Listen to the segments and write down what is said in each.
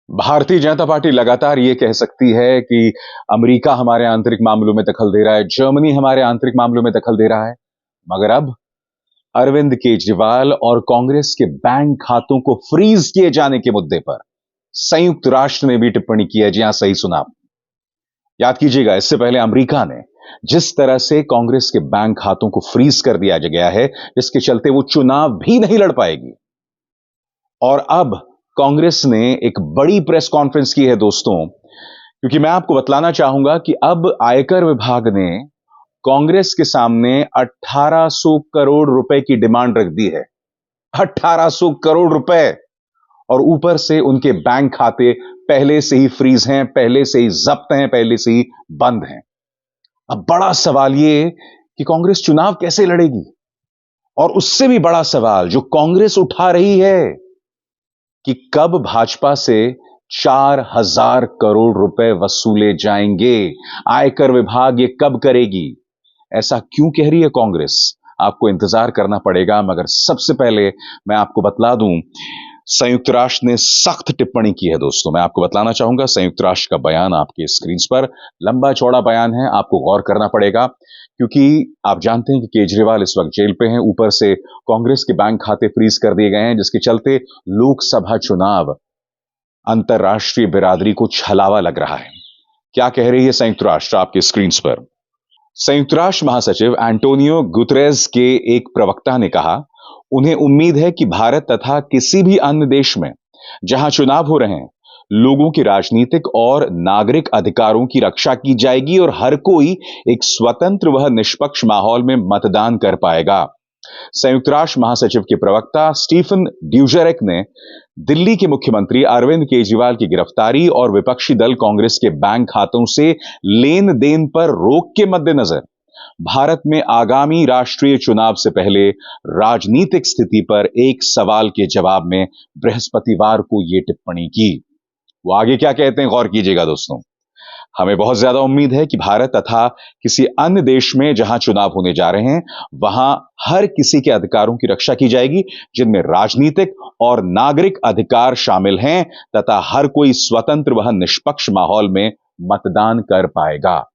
Bharatiya Janata party लगातार ये कह सकती है कि अमेरिका हमारे आंतरिक मामलों में दखल दे रहा है, जर्मनी हमारे आंतरिक मामलों में दखल दे रहा है। मगर अब अरविंद केजरीवाल और कांग्रेस के बैंक खातों को फ्रीज किए जाने के मुद्दे पर संयुक्त राष्ट्र ने भी टिप्पणी की है। जी हां, सही सुना आपने। याद कीजिएगा, इससे पहले अमेरिका ने जिस तरह से कांग्रेस के बैंक खातों को फ्रीज कर दिया गया है, जिसके चलते वो चुनाव भी नहीं लड़ पाएगी। और अब कांग्रेस ने एक बड़ी प्रेस कॉन्फ्रेंस की है दोस्तों, क्योंकि मैं आपको बतलाना चाहूंगा कि अब आयकर विभाग ने कांग्रेस के सामने 1800 करोड़ रुपए की डिमांड रख दी है। 1800 करोड़ रुपए। और ऊपर से उनके बैंक खाते पहले से ही फ्रीज हैं, पहले से ही जब्त हैं, पहले से ही बंद हैं। अब बड़ा सवाल यह कि कांग्रेस चुनाव कैसे लड़ेगी। और उससे भी बड़ा सवाल जो कांग्रेस उठा रही है कि कब भाजपा से 4000 करोड़ रुपए वसूले जाएंगे। आयकर विभाग ये कब करेगी। ऐसा क्यों कह रही है कांग्रेस, आपको इंतजार करना पड़ेगा। मगर सबसे पहले मैं आपको बतला दूं, संयुक्त राष्ट्र ने सख्त टिप्पणी की है दोस्तों। मैं आपको बतलाना चाहूंगा, संयुक्त राष्ट्र का बयान आपके स्क्रीन पर, लंबा चौड़ा बयान है, आपको गौर करना पड़ेगा। क्योंकि आप जानते हैं कि केजरीवाल इस वक्त जेल पे हैं, ऊपर से कांग्रेस के बैंक खाते फ्रीज कर दिए गए हैं, जिसके चलते लोकसभा चुनाव अंतर्राष्ट्रीय बिरादरी को छलावा लग रहा है। क्या कह रही है संयुक्त राष्ट्र, आपके स्क्रीन पर। संयुक्त राष्ट्र महासचिव एंटोनियो गुतरेस के एक प्रवक्ता ने कहा, उन्हें उम्मीद है कि भारत तथा किसी भी अन्य देश में जहां चुनाव हो रहे हैं, लोगों के राजनीतिक और नागरिक अधिकारों की रक्षा की जाएगी और हर कोई एक स्वतंत्र व निष्पक्ष माहौल में मतदान कर पाएगा। संयुक्त राष्ट्र महासचिव के प्रवक्ता स्टीफन ड्यूजरेक ने दिल्ली के मुख्यमंत्री अरविंद केजरीवाल की गिरफ्तारी और विपक्षी दल कांग्रेस के बैंक खातों से लेन देन पर रोक के मद्देनजर भारत में आगामी राष्ट्रीय चुनाव से पहले राजनीतिक स्थिति पर एक सवाल के जवाब में बृहस्पतिवार को यह टिप्पणी की। वो आगे क्या कहते हैं, गौर कीजिएगा दोस्तों। हमें बहुत ज्यादा उम्मीद है कि भारत तथा किसी अन्य देश में जहां चुनाव होने जा रहे हैं, वहां हर किसी के अधिकारों की रक्षा की जाएगी, जिनमें राजनीतिक और नागरिक अधिकार शामिल हैं, तथा हर कोई स्वतंत्र व निष्पक्ष माहौल में मतदान कर पाएगा।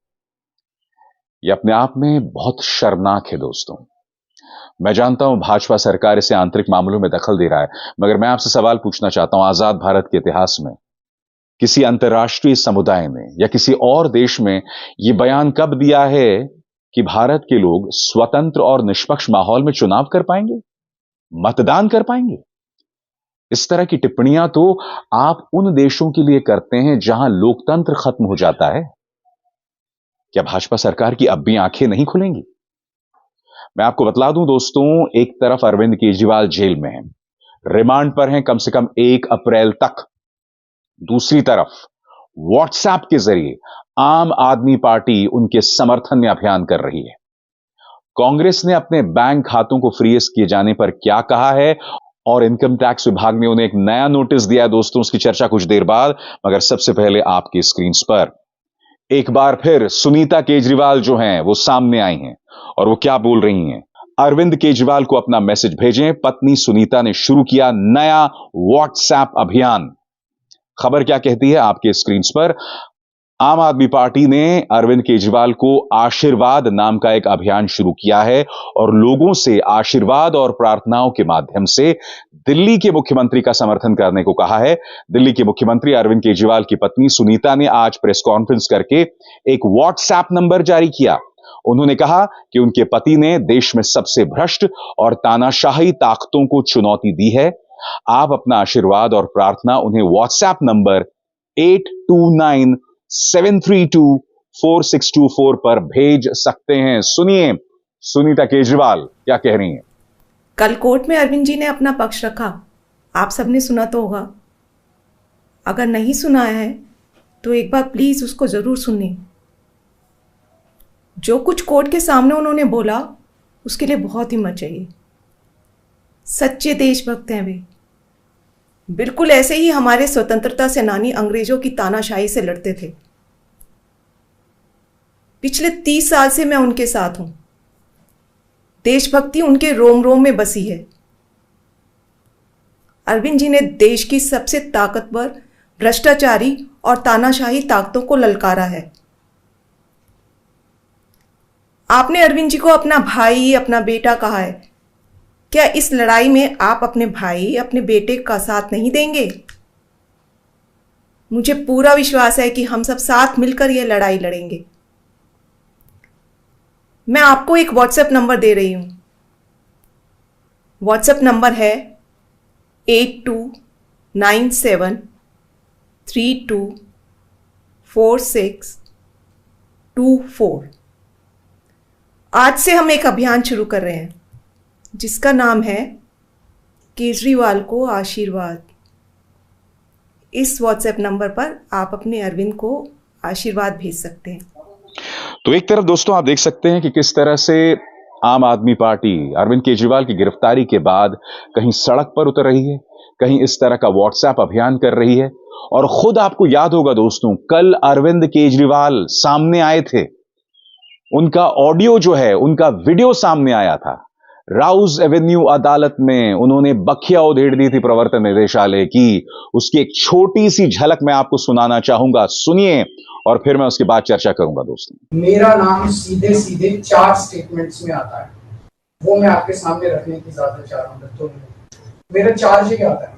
यह अपने आप में बहुत शर्मनाक है दोस्तों। मैं जानता हूं भाजपा सरकार इसे आंतरिक मामलों में दखल दे रहा है, मगर मैं आपसे सवाल पूछना चाहता हूं, आजाद भारत के इतिहास में किसी अंतर्राष्ट्रीय समुदाय ने या किसी और देश में यह बयान कब दिया है कि भारत के लोग स्वतंत्र और निष्पक्ष माहौल में चुनाव कर पाएंगे, मतदान कर पाएंगे। इस तरह की टिप्पणियां तो आप उन देशों के लिए करते हैं जहां लोकतंत्र खत्म हो जाता है। क्या भाजपा सरकार की अब भी आंखें नहीं खुलेंगी। मैं आपको बतला दूं दोस्तों, एक तरफ अरविंद केजरीवाल जेल में हैं, रिमांड पर हैं कम से कम 1 अप्रैल तक। दूसरी तरफ व्हाट्सएप के जरिए आम आदमी पार्टी उनके समर्थन में अभियान कर रही है। कांग्रेस ने अपने बैंक खातों को फ्रीज किए जाने पर क्या कहा है, और इनकम टैक्स विभाग ने उन्हें एक नया नोटिस दिया है दोस्तों, उसकी चर्चा कुछ देर बाद। मगर सबसे पहले आपकी स्क्रीन पर एक बार फिर सुनीता केजरीवाल जो हैं वो सामने आई हैं, और वो क्या बोल रही हैं। अरविंद केजरीवाल को अपना मैसेज भेजें, पत्नी सुनीता ने शुरू किया नया व्हाट्सएप अभियान। खबर क्या कहती है आपके स्क्रीन पर। आम आदमी पार्टी ने अरविंद केजरीवाल को आशीर्वाद नाम का एक अभियान शुरू किया है और लोगों से आशीर्वाद और प्रार्थनाओं के माध्यम से दिल्ली के मुख्यमंत्री का समर्थन करने को कहा है। दिल्ली के मुख्यमंत्री अरविंद केजरीवाल की पत्नी सुनीता ने आज प्रेस कॉन्फ्रेंस करके एक व्हाट्सएप नंबर जारी किया। उन्होंने कहा कि उनके पति ने देश में सबसे भ्रष्ट और तानाशाही ताकतों को चुनौती दी है। आप अपना आशीर्वाद और प्रार्थना उन्हें व्हाट्सएप नंबर 8297324624 पर भेज सकते हैं। सुनिए सुनीता केजरीवाल क्या कह रही हैं। कल कोर्ट में अरविंद जी ने अपना पक्ष रखा, आप सबने सुना तो होगा। अगर नहीं सुना है तो एक बार प्लीज उसको जरूर सुनिए। जो कुछ कोर्ट के सामने उन्होंने बोला उसके लिए बहुत हिम्मत चाहिए। सच्चे देशभक्त हैं वे। बिल्कुल ऐसे ही हमारे स्वतंत्रता सेनानी अंग्रेजों की तानाशाही से लड़ते थे। पिछले 30 साल से मैं उनके साथ हूं। देशभक्ति उनके रोम रोम में बसी है। अरविंद जी ने देश की सबसे ताकतवर भ्रष्टाचारी और तानाशाही ताकतों को ललकारा है। आपने अरविंद जी को अपना भाई, अपना बेटा कहा है। क्या इस लड़ाई में आप अपने भाई, अपने बेटे का साथ नहीं देंगे? मुझे पूरा विश्वास है कि हम सब साथ मिलकर यह लड़ाई लड़ेंगे। मैं आपको एक व्हाट्सएप नंबर दे रही हूं। व्हाट्सएप नंबर है 8297324624। आज से हम एक अभियान शुरू कर रहे हैं जिसका नाम है केजरीवाल को आशीर्वाद। इस व्हाट्सएप नंबर पर आप अपने अरविंद को आशीर्वाद भेज सकते हैं। तो एक तरफ दोस्तों आप देख सकते हैं कि किस तरह से आम आदमी पार्टी अरविंद केजरीवाल की गिरफ्तारी के बाद कहीं सड़क पर उतर रही है, कहीं इस तरह का व्हाट्सएप अभियान कर रही है। और खुद आपको याद होगा दोस्तों, कल अरविंद केजरीवाल सामने आए थे, उनका ऑडियो जो है, उनका वीडियो सामने आया था। राउज एवेन्यू अदालत में उन्होंने बखिया उधेड़ दी थी प्रवर्तन निदेशालय की। उसकी एक छोटी सी झलक मैं आपको सुनाना चाहूंगा, सुनिए और फिर मैं उसके बाद चर्चा करूंगा। दोस्तों, मेरा नाम सीधे सीधे 4 स्टेटमेंट्स में आता है, वो मैं आपके सामने रखने की इजाजत चाह रहा हूँ। तो मेरा चार्ज क्या आता है?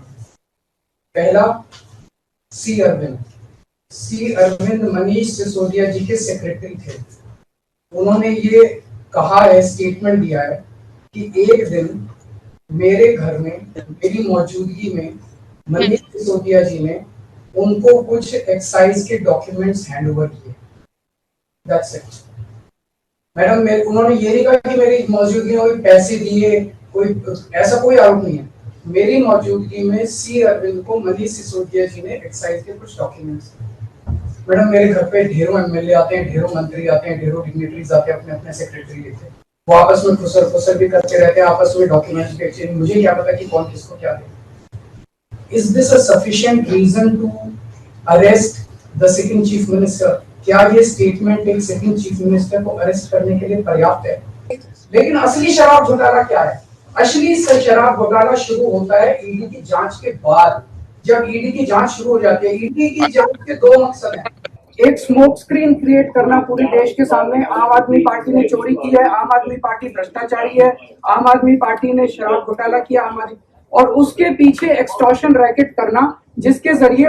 पहला, सी अरविंद मनीष सिसोदिया जी के सेक्रेटरी थे। उन्होंने ये कहा है, स्टेटमेंट दिया है कि एक दिन मेरे घर में मेरी मौजूदगी में मनीष सिसोदिया जी ने उनको कुछ एक्साइज के डॉक्यूमेंट्स हैंड ओवर किए। That's it madam. उन्होंने ये नहीं कहा कि मेरी मौजूदगी में कोई पैसे दिए, कोई ऐसा कोई आरोप नहीं है। मेरी मौजूदगी में सी अरविंद को मनीष सिसोदिया जी ने एक्साइज के कुछ डॉक्यूमेंट्स। मैडम, मेरे घर पे ढेरों एमएलए आते हैं, ढेरों मंत्री आते हैं, ढेरों डिग्निटरीज आते हैं, अपने अपने सेक्रेटरी लेते हैं, वो आपस में खुसर भी करते रहते हैं, आपस में डॉक्यूमेंट्स के एक्सचेंज। मुझे क्या पता कि कौन किसको क्या दे। Is this a sufficient reason to arrest the second chief minister? क्या ये स्टेटमेंट एक सेकंड चीफ मिनिस्टर को अरेस्ट करने के लिए पर्याप्त है? लेकिन असली शराब घोटाला क्या है? असली शराब घोटाला शुरू होता है ईडी की जांच के बाद। जब ईडी की जांच शुरू हो जाती है, ईडी की जांच के 2 मकसद हैं। एक स्मोक स्क्रीन क्रिएट करना पूरे देश के सामने, आम आदमी पार्टी ने चोरी की है, आम आदमी पार्टी भ्रष्टाचारी है, आम आदमी पार्टी ने शराब घोटाला किया, और उसके पीछे एक्सटॉर्शन रैकेट करना जिसके जरिए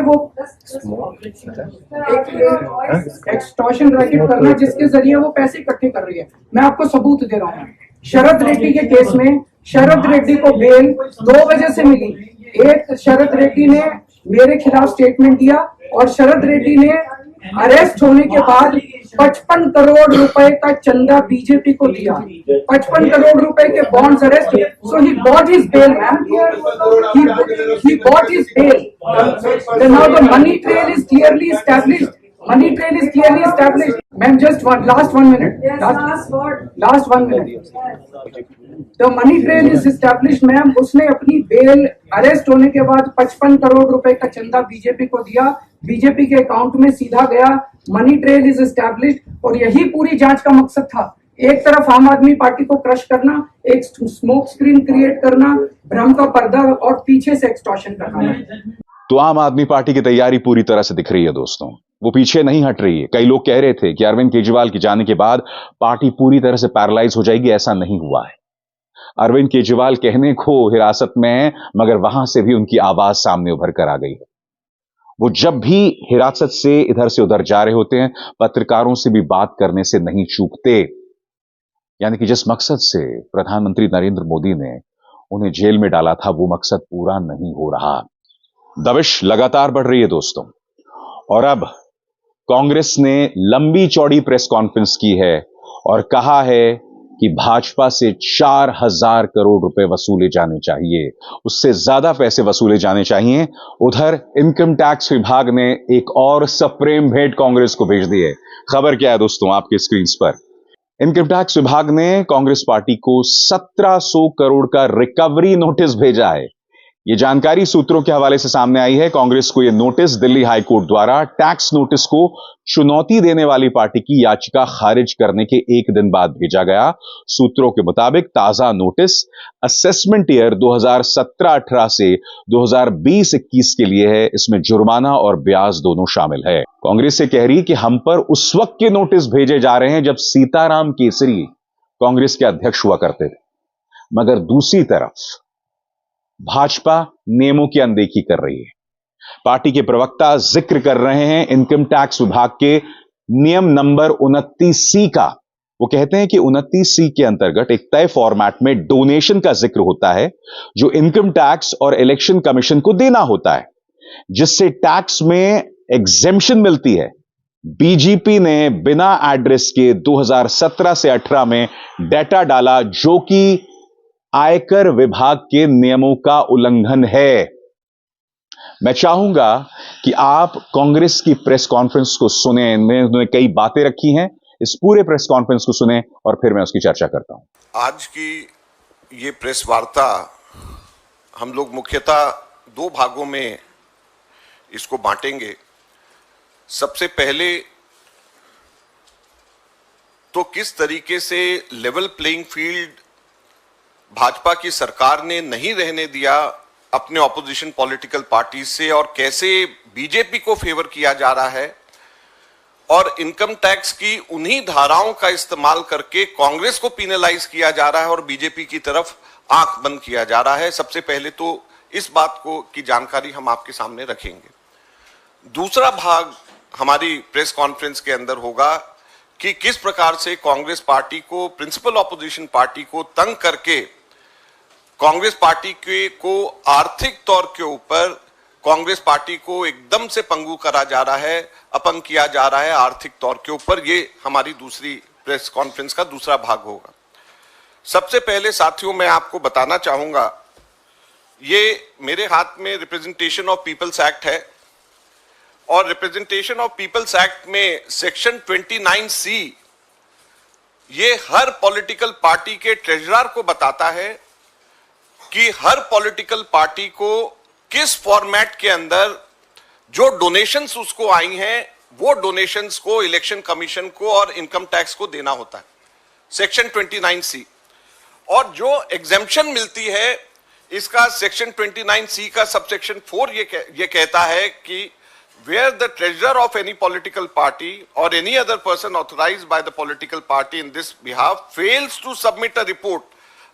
वो पैसे इकट्ठे कर रही है। मैं आपको सबूत दे रहा हूँ। शरद रेड्डी के केस में शरद रेड्डी को बेल 2 वजह से मिली। एक, शरद रेड्डी ने मेरे खिलाफ स्टेटमेंट दिया और शरद रेड्डी ने अरेस्ट होने के बाद 55 करोड़ रुपए का चंदा बीजेपी को दिया। 55 करोड़ रुपए के bonds arrest. So he bought his bail ma'am, he bought his bail. Now the money trail is clearly established. Ma'am, just last 1 minute. Last 1 minute. The money trail is established, ma'am. उसने अपनी bell arrest होने के बाद 55 करोड़ रुपए का चंदा BJP को दिया, बीजेपी के अकाउंट में सीधा गया। मनी ट्रेल इज एस्टैब्लिश्ड और यही पूरी जांच का मकसद था। एक तरफ आम आदमी पार्टी को क्रश करना, एक स्मोक स्क्रीन क्रिएट करना, भ्रम का पर्दा और पीछे से एक्सटॉर्शन करना। तो आम आदमी पार्टी की तैयारी पूरी तरह से दिख रही है दोस्तों, वो पीछे नहीं हट रही है। कई लोग कह रहे थे कि अरविंद केजरीवाल के जाने के बाद पार्टी पूरी तरह से पैरालाइज हो जाएगी, ऐसा नहीं हुआ है। अरविंद केजरीवाल कहने को हिरासत में है, मगर वहां से भी उनकी आवाज सामने उभर कर आ गई है। वो जब भी हिरासत से इधर से उधर जा रहे होते हैं, पत्रकारों से भी बात करने से नहीं चूकते। यानी कि जिस मकसद से प्रधानमंत्री नरेंद्र मोदी ने उन्हें जेल में डाला था, वो मकसद पूरा नहीं हो रहा। दबिश लगातार बढ़ रही है दोस्तों। और अब कांग्रेस ने लंबी चौड़ी प्रेस कॉन्फ्रेंस की है और कहा है कि भाजपा से 4000 करोड़ रुपए वसूले जाने चाहिए, उससे ज्यादा पैसे वसूले जाने चाहिए। उधर इनकम टैक्स विभाग ने एक और सप्रेम भेंट कांग्रेस को भेज दी है। खबर क्या है दोस्तों, आपके स्क्रीन पर। इनकम टैक्स विभाग ने कांग्रेस पार्टी को 1700 करोड़ का रिकवरी नोटिस भेजा है। ये जानकारी सूत्रों के हवाले से सामने आई है। कांग्रेस को यह नोटिस दिल्ली हाई कोर्ट द्वारा टैक्स नोटिस को चुनौती देने वाली पार्टी की याचिका खारिज करने के एक दिन बाद भेजा गया। सूत्रों के मुताबिक ताजा नोटिस असेसमेंट ईयर 2017-18 से 2020-21 के लिए है। इसमें जुर्माना और ब्याज दोनों शामिल है। कांग्रेस से कह रही है कि हम पर उस वक्त के नोटिस भेजे जा रहे हैं जब सीताराम केसरी कांग्रेस के अध्यक्ष हुआ करते थे, मगर दूसरी तरफ भाजपा नियमों की अनदेखी कर रही है। पार्टी के प्रवक्ता जिक्र कर रहे हैं इनकम टैक्स विभाग के नियम नंबर 29C का। वो कहते हैं कि 29C के अंतर्गत एक तय फॉर्मेट में डोनेशन का जिक्र होता है जो इनकम टैक्स और इलेक्शन कमीशन को देना होता है, जिससे टैक्स में एग्जेम्पशन मिलती है। बीजेपी ने बिना एड्रेस के 2017 से 18 में डेटा डाला जो कि आयकर विभाग के नियमों का उल्लंघन है। मैं चाहूंगा कि आप कांग्रेस की प्रेस कॉन्फ्रेंस को सुने। उन्होंने कई बातें रखी हैं, इस पूरे प्रेस कॉन्फ्रेंस को सुने और फिर मैं उसकी चर्चा करता हूं। आज की ये प्रेस वार्ता हम लोग मुख्यतः दो भागों में इसको बांटेंगे। सबसे पहले तो किस तरीके से लेवल प्लेइंग फील्ड भाजपा की सरकार ने नहीं रहने दिया अपने ऑपोजिशन पॉलिटिकल पार्टी से, और कैसे बीजेपी को फेवर किया जा रहा है और इनकम टैक्स की उन्हीं धाराओं का इस्तेमाल करके कांग्रेस को पिनलाइज किया जा रहा है और बीजेपी की तरफ आंख बंद किया जा रहा है। सबसे पहले तो इस बात को की जानकारी हम आपके सामने रखेंगे। दूसरा भाग हमारी प्रेस कॉन्फ्रेंस के अंदर होगा कि किस प्रकार से कांग्रेस पार्टी को, प्रिंसिपल ऑपोजिशन पार्टी को तंग करके कांग्रेस पार्टी को आर्थिक तौर के ऊपर कांग्रेस पार्टी को एकदम से पंगु करा जा रहा है, अपंग किया जा रहा है आर्थिक तौर के ऊपर। ये हमारी दूसरी प्रेस कॉन्फ्रेंस का दूसरा भाग होगा। सबसे पहले साथियों मैं आपको बताना चाहूंगा, ये मेरे हाथ में रिप्रेजेंटेशन ऑफ पीपल्स एक्ट है और रिप्रेजेंटेशन ऑफ पीपल्स एक्ट में सेक्शन 29C ये हर पॉलिटिकल पार्टी के ट्रेजरर को बताता है कि हर पॉलिटिकल पार्टी को किस फॉर्मेट के अंदर जो डोनेशंस उसको आई हैं वो डोनेशंस को इलेक्शन कमीशन को और इनकम टैक्स को देना होता है, सेक्शन 29C। और जो एग्जेम्पशन मिलती है इसका सेक्शन 29C का सबसेक्शन 4 ये कहता है कि where the treasurer of any political party or any other person authorized by the political party in this behalf fails to submit a report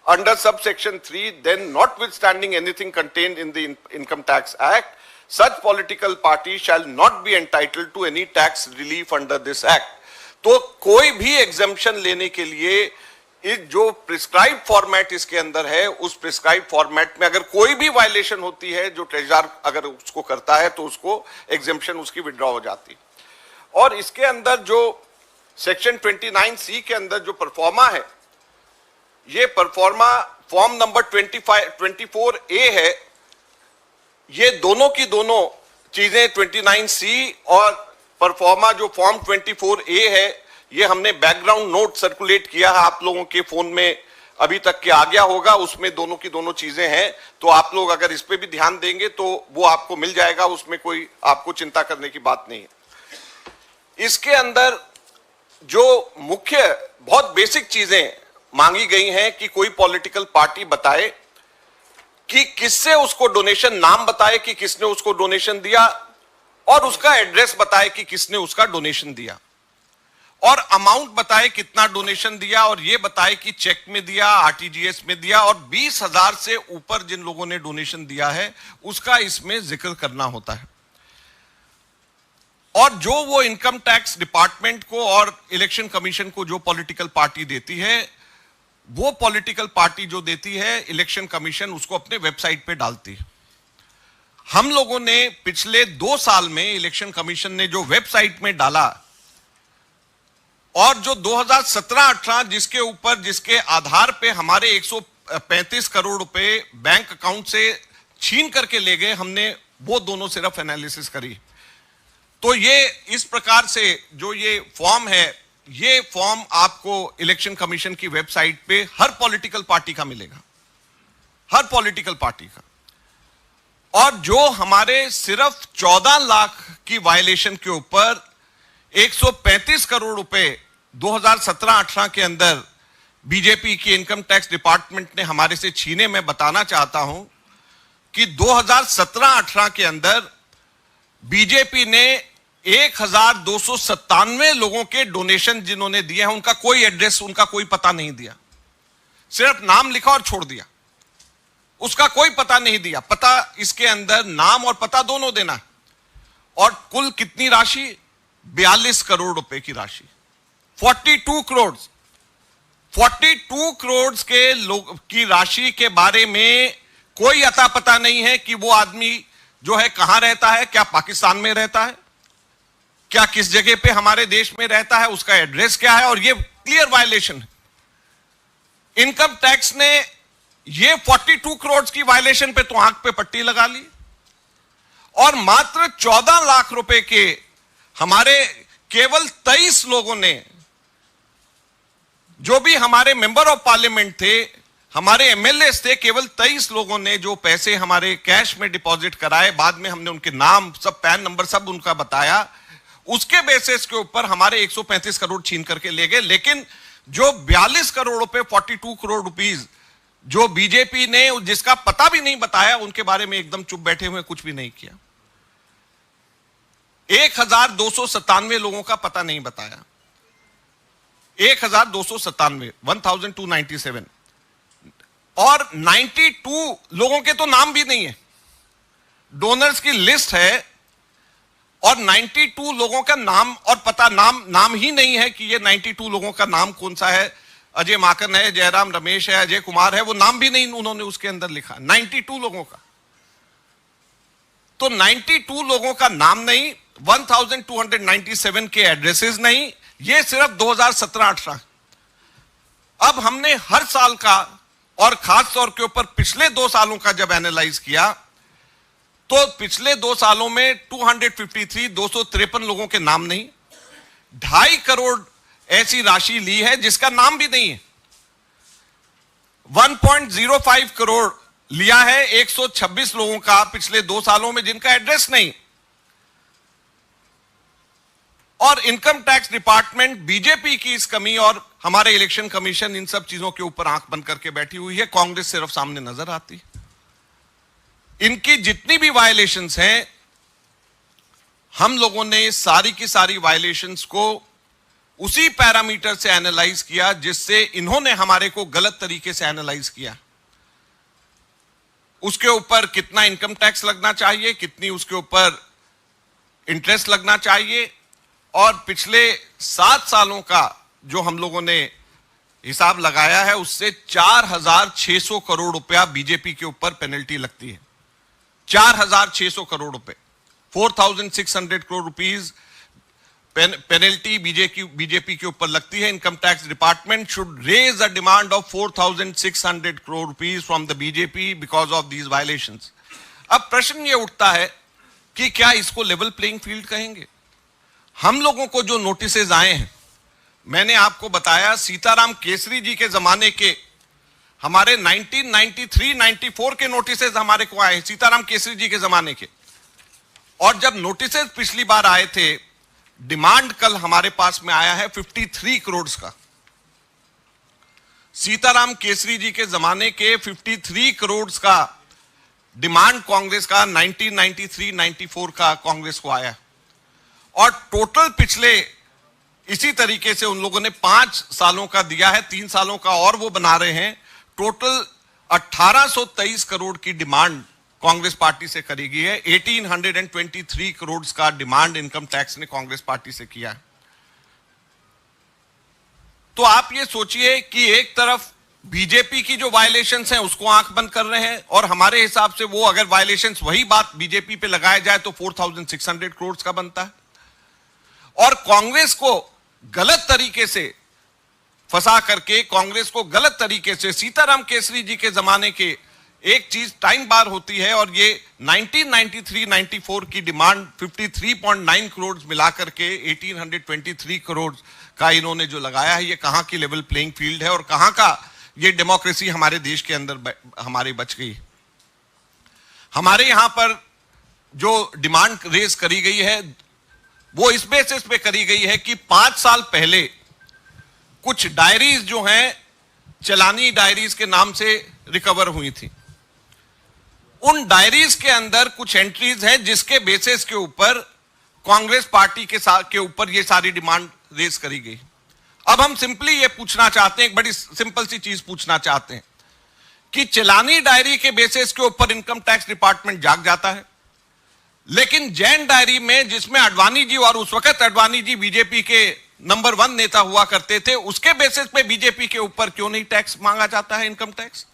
under subsection 3, then notwithstanding anything contained in the Income Tax Act, such political party shall not be entitled to any tax relief under this act. तो कोई भी exemption लेने के लिए इस जो prescribe format इसके अंदर है उस प्रिस्क्राइब फॉर्मेट में अगर कोई भी वायलेशन होती है जो ट्रेजरर अगर उसको करता है तो उसको एग्जेम्पशन उसकी विड्रॉ हो जाती है। और इसके अंदर जो सेक्शन 29C के अंदर जो परफॉर्मा है, ये परफॉर्मा फॉर्म नंबर 24A है। ये दोनों की दोनों चीजें 29C और परफॉर्मा जो फॉर्म 24A है ये हमने बैकग्राउंड नोट सर्कुलेट किया है, आप लोगों के फोन में अभी तक के आ गया होगा, उसमें दोनों की दोनों चीजें हैं। तो आप लोग अगर इस पे भी ध्यान देंगे तो वो आपको मिल जाएगा, उसमें कोई आपको चिंता करने की बात नहीं है। इसके अंदर जो मुख्य बहुत बेसिक चीजें मांगी गई हैं कि कोई पॉलिटिकल पार्टी बताए कि किससे उसको डोनेशन, नाम बताए कि किसने उसको डोनेशन दिया और उसका एड्रेस बताए कि किसने उसका डोनेशन दिया और अमाउंट बताए कितना डोनेशन दिया और ये बताए कि चेक में दिया, आरटीजीएस में दिया, और 20,000 से ऊपर जिन लोगों ने डोनेशन दिया है उसका इसमें जिक्र करना होता है। और जो वो इनकम टैक्स डिपार्टमेंट को और इलेक्शन कमीशन को जो पॉलिटिकल पार्टी देती है, वो पॉलिटिकल पार्टी जो देती है इलेक्शन कमीशन उसको अपने वेबसाइट पे डालती है। हम लोगों ने पिछले 2 साल में इलेक्शन कमीशन ने जो वेबसाइट में डाला और जो 2017-18 जिसके ऊपर, जिसके आधार पे हमारे 135 करोड़ रुपए बैंक अकाउंट से छीन करके ले गए, हमने वो दोनों सिर्फ एनालिसिस करी। तो ये इस प्रकार से जो ये फॉर्म है, ये फॉर्म आपको इलेक्शन कमीशन की वेबसाइट पे हर पॉलिटिकल पार्टी का मिलेगा, हर पॉलिटिकल पार्टी का। और जो हमारे सिर्फ 14 लाख की वायलेशन के ऊपर 135 करोड़ रुपए 2017-18 के अंदर बीजेपी की इनकम टैक्स डिपार्टमेंट ने हमारे से छीने, मैं बताना चाहता हूं कि 2017-18 के अंदर बीजेपी ने 1297 लोगों के डोनेशन जिन्होंने दिए हैं, उनका कोई एड्रेस, उनका कोई पता नहीं दिया, सिर्फ नाम लिखा और छोड़ दिया, उसका कोई पता नहीं दिया। पता इसके अंदर नाम और पता दोनों देना। और कुल कितनी राशि? 42 करोड़ रुपए की राशि, 42 करोड़ के लोग की राशि के बारे में कोई अता पता नहीं है कि वो आदमी जो है कहां रहता है, क्या पाकिस्तान में रहता है, क्या किस जगह पे हमारे देश में रहता है, उसका एड्रेस क्या है। और ये क्लियर वायलेशन है। इनकम टैक्स ने ये 42 करोड़ की वायलेशन पे तो आंख पे पट्टी लगा ली, और मात्र 14 लाख रुपए के हमारे केवल 23 लोगों ने, जो भी हमारे मेंबर ऑफ पार्लियामेंट थे, हमारे एमएलए थे, केवल 23 लोगों ने जो पैसे हमारे कैश में डिपॉजिट कराए, बाद में हमने उनके नाम सब, पैन नंबर सब उनका बताया, उसके बेसिस के ऊपर हमारे 135 करोड़ छीन करके ले गए। लेकिन जो 42 करोड़ रुपए, 42 करोड़ रुपीस जो बीजेपी ने, जिसका पता भी नहीं बताया, उनके बारे में एकदम चुप बैठे हुए, कुछ भी नहीं किया। 1297 लोगों का पता नहीं बताया, 1297, और 92 लोगों के तो नाम भी नहीं है। डोनर्स की लिस्ट है और 92 लोगों का नाम और पता, नाम ही नहीं है कि ये 92 लोगों का नाम कौन सा है। अजय माकन है, जयराम रमेश है, अजय कुमार है, वो नाम भी नहीं उन्होंने उसके अंदर लिखा। 92 लोगों का, तो 92 लोगों का नाम नहीं, 1297 के एड्रेसेस नहीं, ये सिर्फ 2017-18। अब हमने हर साल का और खास तौर के ऊपर पिछले 2 सालों का जब एनालाइज किया, तो पिछले 2 सालों में 253 लोगों के नाम नहीं, 2.5 करोड़ ऐसी राशि ली है जिसका नाम भी नहीं है, 1.05 करोड़ लिया है 126 लोगों का पिछले 2 सालों में जिनका एड्रेस नहीं। और इनकम टैक्स डिपार्टमेंट बीजेपी की इस कमी और हमारे इलेक्शन कमीशन इन सब चीजों के ऊपर आंख बंद करके बैठी हुई है। कांग्रेस सिर्फ सामने नजर आती है। इनकी जितनी भी वायलेशंस हैं, हम लोगों ने सारी की सारी वायलेशंस को उसी पैरामीटर से एनालाइज किया जिससे इन्होंने हमारे को गलत तरीके से एनालाइज किया। उसके ऊपर कितना इनकम टैक्स लगना चाहिए, कितनी उसके ऊपर इंटरेस्ट लगना चाहिए, और पिछले 7 सालों का जो हम लोगों ने हिसाब लगाया है, उससे 4,600 करोड़ रुपया बीजेपी के ऊपर पेनल्टी लगती है। 4,600 करोड़ रुपए, 4,600 करोड़ रुपीज पेनल्टी बीजेपी के ऊपर लगती है। Income tax department should raise a demand of 4,600 crore rupees from the BJP because of these violations. अब प्रश्न ये उठता है कि क्या इसको लेवल प्लेइंग फील्ड कहेंगे? हम लोगों को जो नोटिसेज आए हैं, मैंने आपको बताया सीताराम केसरी जी के जमाने के हमारे 1993-94 के नोटिसेज हमारे को आए, सीताराम केसरी जी के जमाने के। और जब नोटिसेज पिछली बार आए थे, डिमांड कल हमारे पास में आया है 53 करोड़ का। सीताराम केसरी जी के जमाने के 53 करोड़ का डिमांड कांग्रेस का 1993-94 का कांग्रेस को आया। और टोटल पिछले इसी तरीके से उन लोगों ने 5 सालों का दिया है, 3 सालों का और वो बना रहे हैं। टोटल 1823 करोड़ की डिमांड कांग्रेस पार्टी से करेगी है। 1823 करोड़ का डिमांड इनकम टैक्स ने कांग्रेस पार्टी से किया है। तो आप ये सोचिए कि एक तरफ बीजेपी की जो वायलेशंस हैं उसको आंख बंद कर रहे हैं, और हमारे हिसाब से वो अगर वायलेशंस वही बात बीजेपी पे लगाया जाए तो 4,600 करोड़ का बनता है। और कांग्रेस को गलत तरीके से फंसा करके, कांग्रेस को गलत तरीके से सीताराम केसरी जी के जमाने के एक चीज टाइम बार होती है, और ये 1993-94 की डिमांड 53.9 करोड़ मिलाकर के 1823 करोड़ का इन्होंने जो लगाया है, ये कहां की लेवल प्लेइंग फील्ड है और कहां का ये डेमोक्रेसी हमारे देश के अंदर हमारी बच गई। हमारे यहां पर जो डिमांड रेज करी गई है वो इस बेसिस पे करी गई है कि 5 साल पहले कुछ डायरीज जो हैं चलानी डायरीज के नाम से रिकवर हुई थी। उन डायरीज के अंदर कुछ एंट्रीज हैं जिसके बेसिस के ऊपर कांग्रेस पार्टी के ऊपर ये सारी डिमांड रेज करी गई। अब हम सिंपली ये पूछना चाहते हैं, एक बड़ी सिंपल सी चीज पूछना चाहते हैं कि चलानी डायरी के बेसिस के ऊपर इनकम टैक्स डिपार्टमेंट जाग जाता है, लेकिन जैन डायरी में जिसमें अडवाणी जी, और उस वक्त अडवाणी जी बीजेपी के नंबर 1 नेता हुआ करते थे, उसके बेसिस पे बीजेपी के ऊपर क्यों नहीं टैक्स मांगा जाता है, इनकम टैक्स?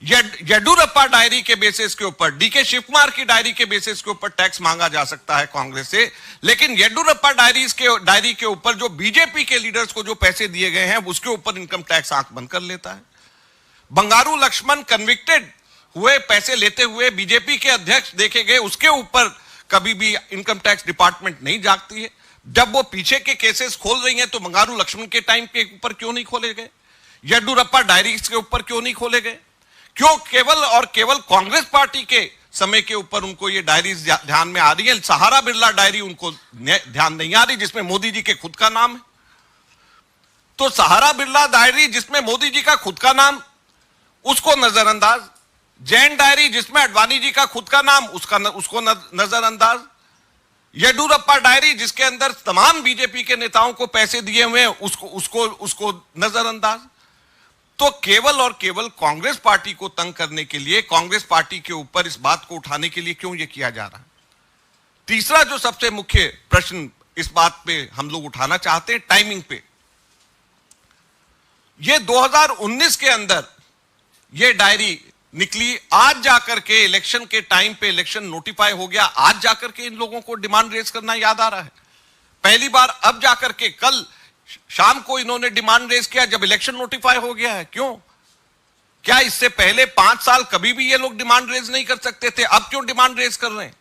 येडुरप्पा डायरी के बेसिस के ऊपर, डीके शिव कुमार की डायरी के बेसिस के ऊपर टैक्स मांगा जा सकता है कांग्रेस से, लेकिन येडुरप्पा डायरी के ऊपर जो बीजेपी के लीडर्स को जो पैसे दिए गए हैं उसके ऊपर इनकम टैक्स आंख बंद कर लेता है। बंगारू लक्ष्मण कन्विक्टेड हुए, पैसे लेते हुए बीजेपी के अध्यक्ष देखे गए, उसके ऊपर कभी भी इनकम टैक्स डिपार्टमेंट नहीं जागती है। जब वो पीछे के केसेस खोल रही हैं तो बंगारू लक्ष्मण के टाइम के ऊपर क्यों नहीं खोले गए? येडुरप्पा डायरीज के ऊपर क्यों नहीं खोले गए? क्यों केवल और केवल कांग्रेस पार्टी के समय के ऊपर उनको ये डायरीज ध्यान में आ रही है? सहारा बिरला डायरी उनको ध्यान नहीं आ रही जिसमें मोदी जी के खुद का नाम है। तो सहारा बिरला डायरी जिसमें मोदी जी का खुद का नाम, उसको नजरअंदाज। जैन डायरी जिसमें अडवाणी जी का खुद का नाम, उसको नजरअंदाज। येडुरप्पा डायरी जिसके अंदर तमाम बीजेपी के नेताओं को पैसे दिए हुए हैं, उसको नजरअंदाज। तो केवल और केवल कांग्रेस पार्टी को तंग करने के लिए, कांग्रेस पार्टी के ऊपर इस बात को उठाने के लिए क्यों यह किया जा रहा है? तीसरा जो सबसे मुख्य प्रश्न इस बात पे हम लोग उठाना चाहते हैं, टाइमिंग पे। ये 2019 के अंदर ये डायरी निकली, आज जाकर के इलेक्शन के टाइम पे इलेक्शन नोटिफाई हो गया, आज जाकर के इन लोगों को डिमांड रेज करना याद आ रहा है। पहली बार अब जाकर के कल शाम को इन्होंने डिमांड रेज किया जब इलेक्शन नोटिफाई हो गया है। क्यों? क्या इससे पहले 5 साल कभी भी ये लोग डिमांड रेज नहीं कर सकते थे? अब क्यों डिमांड रेज कर रहे हैं?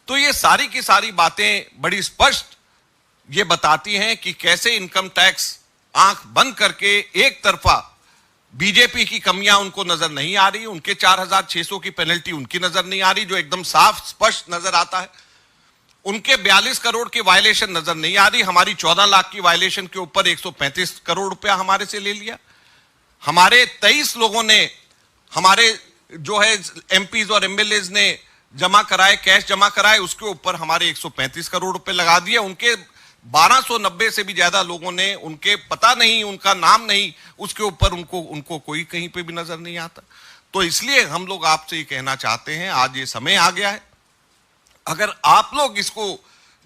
तो ये सारी की सारी बातें बड़ी स्पष्ट ये बताती हैं कि कैसे इनकम टैक्स आंख बंद करके एक तरफा बीजेपी की कमियां उनको नजर नहीं आ रही, उनके 4600 की पेनल्टी उनकी नजर नहीं आ रही जो एकदम साफ स्पष्ट नजर आता है, उनके 42 करोड़ की वायलेशन नजर नहीं आ रही, हमारी 14 लाख की वायलेशन के ऊपर 135 करोड़ रुपया हमारे से ले लिया, हमारे 23 लोगों ने, हमारे जो है एमपीज और एमएलएज ने जमा कराए, कैश जमा कराए, उसके ऊपर हमारे 135 करोड़ रुपए लगा दिए, उनके 1290 से भी ज्यादा लोगों ने, उनके पता नहीं, उनका नाम नहीं, उसके ऊपर उनको कोई कहीं पे भी नजर नहीं आता। तो इसलिए हम लोग आपसे ये कहना चाहते हैं, आज ये समय आ गया है, अगर आप लोग इसको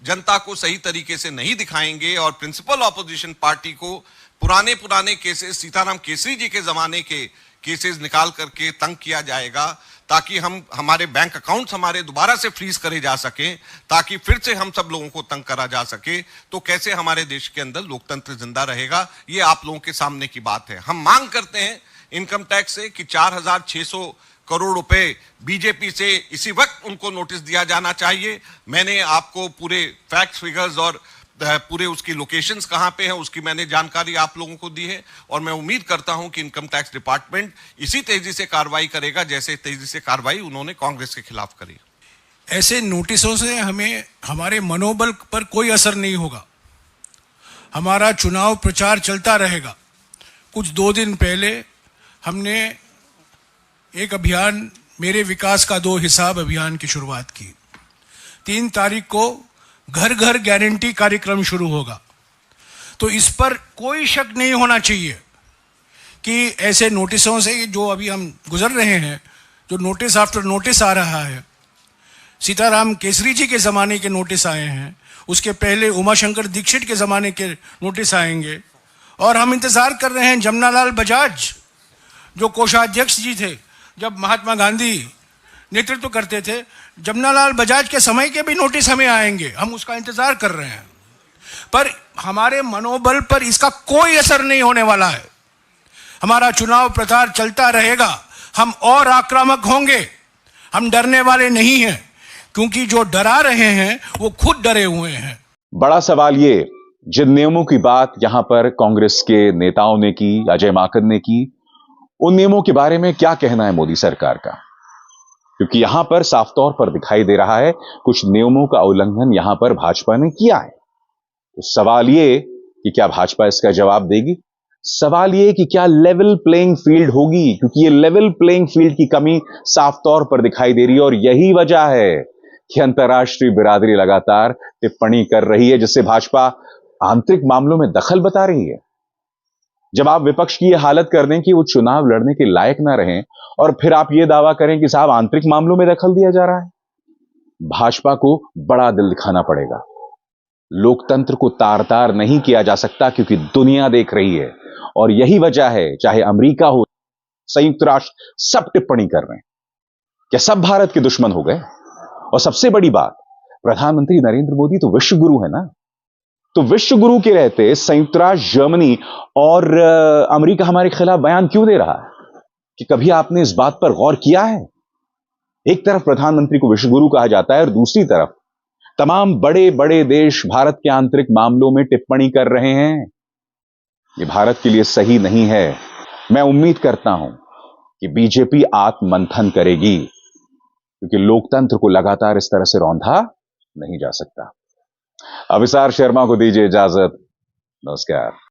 जनता को सही तरीके से नहीं दिखाएंगे और प्रिंसिपल ऑपोजिशन पार्टी को पुराने केसेस, सीताराम केसरी जी के जमाने के केसेस निकाल करके तंग किया जाएगा ताकि हमारे बैंक अकाउंट्स हमारे दोबारा से फ्रीज करे जा सके, ताकि फिर से हम सब लोगों को तंग करा जा सके, तो कैसे हमारे देश के अंदर लोकतंत्र जिंदा रहेगा? ये आप लोगों के सामने की बात है। हम मांग करते हैं इनकम टैक्स से कि 4600 करोड़ रुपए बीजेपी से इसी वक्त उनको नोटिस दिया जाना चाहिए। मैंने आपको पूरे फैक्ट्स, फिगर्स और पूरे उसकी लोकेशंस कहां पे है उसकी मैंने जानकारी आप लोगों को दी है, और मैं उम्मीद करता हूं कि इनकम टैक्स डिपार्टमेंट इसी तेजी से कार्रवाई करेगा जैसे तेजी से कार्रवाई उन्होंने कांग्रेस के खिलाफ करी। ऐसे नोटिसों से हमें हमारे मनोबल पर कोई असर नहीं होगा, हमारा चुनाव प्रचार चलता रहेगा। कुछ 2 दिन पहले हमने एक अभियान, मेरे विकास का 2 हिसाब अभियान की शुरुआत की। 3 तारीख को घर घर गारंटी कार्यक्रम शुरू होगा। तो इस पर कोई शक नहीं होना चाहिए कि ऐसे नोटिसों से जो अभी हम गुजर रहे हैं, जो नोटिस आफ्टर नोटिस आ रहा है, सीताराम केसरी जी के ज़माने के नोटिस आए हैं, उसके पहले उमाशंकर दीक्षित के ज़माने के नोटिस आएंगे, और हम इंतज़ार कर रहे हैं जमनालाल बजाज जो कोषाध्यक्ष जी थे जब महात्मा गांधी नेतृत्व करते थे, जमनालाल बजाज के समय के भी नोटिस हमें आएंगे, हम उसका इंतजार कर रहे हैं। पर हमारे मनोबल पर इसका कोई असर नहीं होने वाला है। हमारा चुनाव प्रचार चलता रहेगा, हम और आक्रामक होंगे, हम डरने वाले नहीं हैं, क्योंकि जो डरा रहे हैं वो खुद डरे हुए हैं। बड़ा सवाल ये, जिन नियमों की बात यहां पर कांग्रेस के नेताओं ने की, अजय माकन ने की, उन नियमों के बारे में क्या कहना है मोदी सरकार का? क्योंकि यहां पर साफ तौर पर दिखाई दे रहा है कुछ नियमों का उल्लंघन यहां पर भाजपा ने किया है। तो सवाल ये कि क्या भाजपा इसका जवाब देगी? सवाल ये कि क्या लेवल प्लेइंग फील्ड होगी, क्योंकि ये लेवल प्लेइंग फील्ड की कमी साफ तौर पर दिखाई दे रही है और यही वजह है कि अंतर्राष्ट्रीय बिरादरी लगातार टिप्पणी कर रही है, जिससे भाजपा आंतरिक मामलों में दखल बता रही है। जब आप विपक्ष की यह हालत कर दें कि वो चुनाव लड़ने के लायक ना रहें और फिर आप ये दावा करें कि साहब आंतरिक मामलों में दखल दिया जा रहा है, भाजपा को बड़ा दिल दिखाना पड़ेगा। लोकतंत्र को तार तार नहीं किया जा सकता, क्योंकि दुनिया देख रही है और यही वजह है, चाहे अमेरिका हो, संयुक्त राष्ट्र, सब टिप्पणी कर रहे हैं। क्या सब भारत के दुश्मन हो गए? और सबसे बड़ी बात, प्रधानमंत्री नरेंद्र मोदी तो विश्व गुरु है ना। तो विश्व गुरु के रहते संयुक्त राष्ट्र, जर्मनी और अमेरिका हमारे खिलाफ बयान क्यों दे रहा है? कि कभी आपने इस बात पर गौर किया है? एक तरफ प्रधानमंत्री को विश्व गुरु कहा जाता है और दूसरी तरफ तमाम बड़े बड़े देश भारत के आंतरिक मामलों में टिप्पणी कर रहे हैं। ये भारत के लिए सही नहीं है। मैं उम्मीद करता हूं कि बीजेपी आत्ममंथन करेगी, क्योंकि लोकतंत्र को लगातार इस तरह से रौंदा नहीं जा सकता। अभिसार शर्मा को दीजिए इजाजत। नमस्कार।